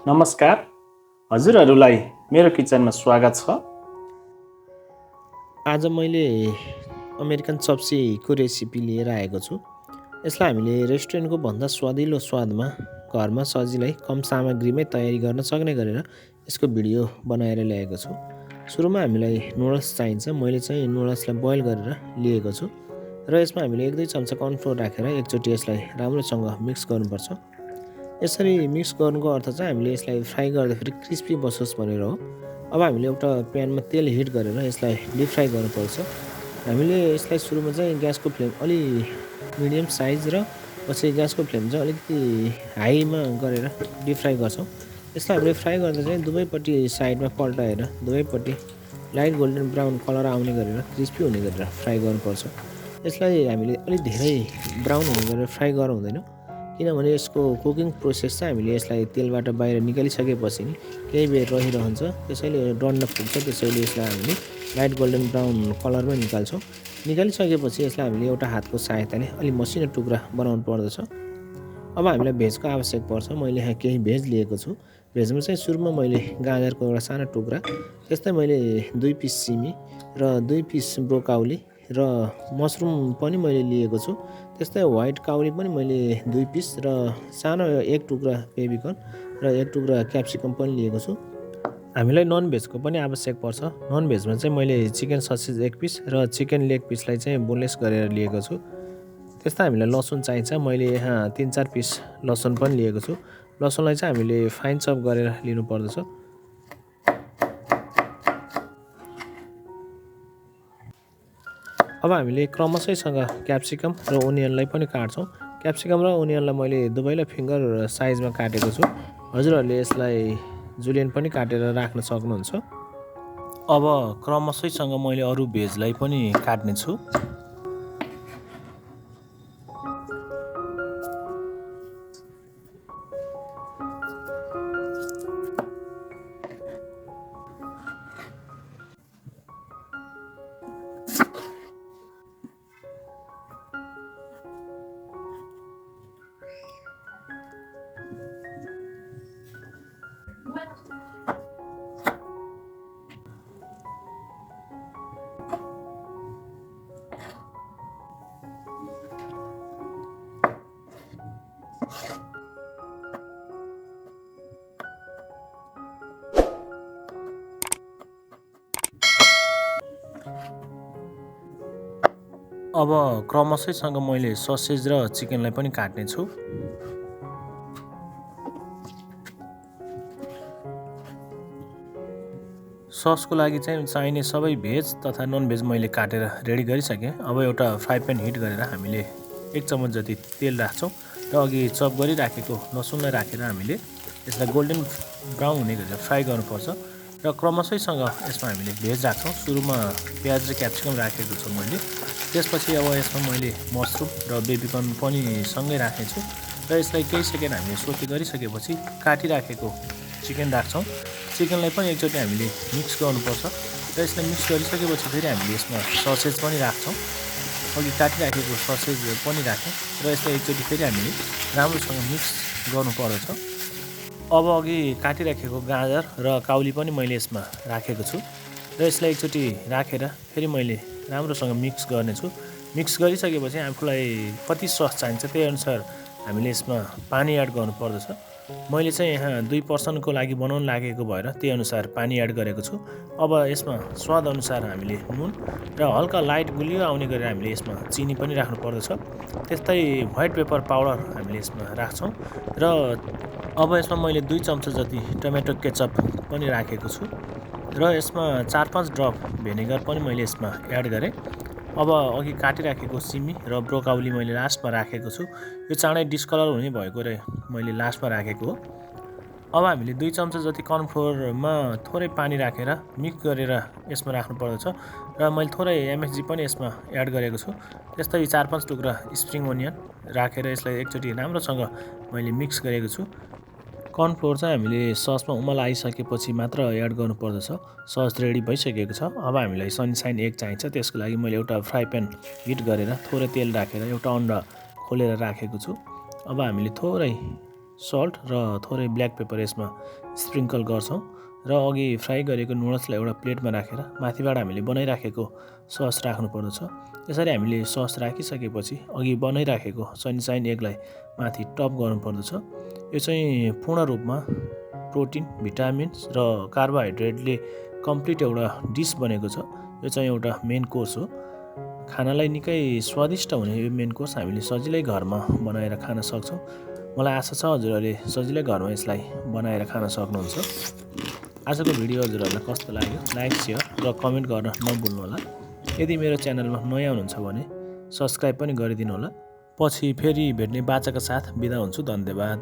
नमस्कार, हजुरहरूलाई मेरो किचनमा स्वागत छ। आज मैले अमेरिकन चप्सीको रेसिपी लिएर आएको छु। यसलाई हामीले रेस्टुरेन्टको भन्दा स्वादिलो स्वादमा घरमा सजिलै कम सामग्रीमै तयारी गर्न सक्ने गरेर यसको भिडियो बनाएर ल्याएको छु। सुरुमा हामीलाई नुडल्स चाहिन्छ। मैले चाहिँ नुडल्सलाई बोइल गरेर लिएको छु र यसमा हामीले 1-2 चम्चा कर्नफ्लोर राखेर एकचोटि यसलाई राम्रोसँग मिक्स गर्नुपर्छ। यसरी मिक्स गर्नुको अर्थ चाहिँ हामीले यसलाई फ्राई गर्दाखेरि क्रिस्पी बसोस् भनेर हो। अब हामीले एउटा प्यानमा तेल हिट गरेर यसलाई डिप फ्राई गर्नुपर्छ। हामीले यसलाई सुरुमा चाहिँ ग्यासको फ्लेम अलि मिडियम साइज र पछि ग्यासको फ्लेम चाहिँ अलिकति हाईमा गरेर डिप फ्राई गर्छौँ। यसलाई हामीले फ्राई गर्दा चाहिँ दुवैपट्टि साइडमा पल्टाएर दुवैपट्टि लाइट गोल्डन ब्राउन कलर आउने गरेर क्रिस्पी हुने गरेर फ्राई गर्नुपर्छ। यसलाई हामीले अलिक धेरै ब्राउन हुने गरेर फ्राई गर्नु हुँदैन, किनभने यसको कुकिङ प्रोसेस चाहिँ हामीले यसलाई तेलबाट बाहिर निकालिसकेपछि नि केही बेर रहिरहन्छ, त्यसैले डढ्न पुग्छ। त्यसैले यसलाई हामीले लाइट गोल्डन ब्राउन कलरमा निकाल्छौँ। निकालिसकेपछि यसलाई हामीले एउटा हातको सहायताले अलि मसिनो टुक्रा बनाउनु पर्दछ। अब हामीलाई भेजको आवश्यक पर्छ। मैले यहाँ केही भेज लिएको छु। भेजमा चाहिँ सुरुमा मैले गाजरको एउटा सानो टुक्रा, त्यस्तै मैले 2 पिस सिमी र 2 पिस ब्रोकाउली र मसरुम पनि मैले लिएको छु। त्यस्तै व्हाइट काउली पनि मैले 2 पिस र सानो 1 टुक्रा बेबीकर्न र 1 टुक्रा क्याप्सिकम पनि लिएको छु। हामीलाई नन भेजको पनि आवश्यक पर्छ। नन भेजमा चाहिँ मैले चिकन ससेज 1 पिस र चिकन लेग पिसलाई चाहिँ बोनलेस गरेर लिएको छु। त्यस्तै हामीलाई लसुन चाहिन्छ। मैले यहाँ 3-4 पिस लसुन पनि लिएको छु। लसुनलाई चाहिँ हामीले फाइन चप गरेर लिनु पर्दछ। अब हामीले क्रमशःसँग क्याप्सिकम र ओनियनलाई पनि काट्छौँ। क्याप्सिकम र ओनियनलाई मैले दुवैलाई फिङ्गर साइजमा काटेको छु। हजुरहरूले यसलाई जुलियन पनि काटेर राख्न सक्नुहुन्छ। अब क्रमशःसँग मैले अरू भेजलाई पनि काट्नेछु। अब क्रमशःसँग मैले ससेज र चिकनलाई पनि काट्ने छु। ससको लागि चाहिँ चाहिने सबै भेज तथा नन भेज मैले काटेर रेडी गरिसकेँ। अब एउटा फ्राई प्यान हिट गरेर हामीले 1 चम्मच जति तेल राख्छौँ र अघि चप गरिराखेको लसुनलाई राखेर हामीले यसलाई गोल्डन ब्राउन हुने गरेर फ्राई गर्नुपर्छ र क्रमशःसँग यसमा हामीले भेज राख्छौँ। सुरुमा प्याज र क्याप्सिकम राखेको छु मैले। त्यसपछि अब यसमा मैले मसरुम र बेबीकर्न पनि सँगै राख्नेछु र यसलाई केही सेकेन्ड हामीले सोते गरिसकेपछि काटिराखेको चिकन राख्छौँ। चिकनलाई पनि एकचोटि हामीले मिक्स गर्नुपर्छ र यसलाई मिक्स गरिसकेपछि फेरि हामीले यसमा ससेज पनि राख्छौँ। अघि काटिराखेको ससेज पनि राख्यौँ र यसलाई एकचोटि फेरि हामीले राम्रोसँग मिक्स गर्नुपर्दछ। अब अघि काटिराखेको गाजर र काउली पनि मैले यसमा राखेको छु र यसलाई एकचोटि राखेर फेरि मैले राम्रोसँग मिक्स गर्नेछु। मिक्स गरिसकेपछि आफूलाई कति सस चाहिन्छ त्यही अनुसार हामीले यसमा पानी एड गर्नुपर्दछ। मैले चाहिँ यहाँ 2 पर्सनको लागि बनाउन लागेको भएर त्यही अनुसार पानी एड गरेको छु। अब यसमा स्वाद अनुसार हामीले नुन र हल्का लाइट गुलियो आउने गरेर हामीले यसमा चिनी पनि राख्नु पर्दछ। त्यस्तै व्हाइट पेपर पाउडर हामीले यसमा राख्छौँ र अब यसमा मैले 2 चम्चा जति टमेटो केचप पनि राखेको छु र यसमा 4-5 ड्रप भिनेगर पनि मैले यसमा एड गरेँ। अब अघि काटिराखेको सिमी र ब्रोकाउली मैले लास्टमा राखेको छु। यो चाँडै डिस्कलर हुने भएको र मैले लास्टमा राखेको हो। अब हामीले 2 चम्चा जति कर्नफ्लोरमा थोरै पानी राखेर मिक्स गरेर यसमा राख्नु पर्दछ र मैले थोरै एमएसजी पनि यसमा एड गरेको छु। त्यस्तै 4-5 टुक्रा स्प्रिङ ओनियन राखेर यसलाई एकचोटि राम्रोसँग मैले मिक्स गरेको छु। कर्नफ्लोर चाहिँ हामीले ससमा उमाल आइसकेपछि मात्र एड गर्नुपर्दछ। सस रेडी भइसकेको छ। अब हामीलाई सनसाइन एग चाहिन्छ। त्यसको लागि मैले एउटा फ्राई प्यान हिट गरेर थोरै तेल राखेर एउटा अन्डा खोलेर राखेको छु। अब हामीले थोरै सल्ट र थोरै ब्ल्याक पेपर यसमा स्प्रिङ्कल गर्छौँ र अघि फ्राई गरेको नुडल्सलाई एउटा प्लेटमा राखेर माथिबाट हामीले बनाइराखेको सस राख्नु पर्दछ। यसरी हामीले सस राखिसकेपछि अघि बनाइराखेको सनसाइन एगलाई माथि टप गर्नुपर्दछ। यो चाहिँ पूर्ण रूपमा प्रोटिन, भिटामिन्स र कार्बोहाइड्रेटले कम्प्लिट एउटा डिस बनेको छ। यो चाहिँ एउटा मेन कोर्स हो। खानालाई निकै स्वादिष्ट हुने यो मेन कोर्स हामीले सजिलै घरमा बनाएर खान सक्छौँ। मलाई आशा छ हजुरहरूले सजिलै घरमा यसलाई बनाएर खान सक्नुहुन्छ। आजको भिडियो हजुरहरूलाई कस्तो लाग्यो लाइक, सेयर र कमेन्ट गर्न नभुल्नुहोला। यदि मेरो च्यानलमा नयाँ हुनुहुन्छ भने सब्सक्राइब पनि गरिदिनु होला। पछि फेरि भेट्ने बाचाका साथ बिदा हुन्छु। धन्यवाद।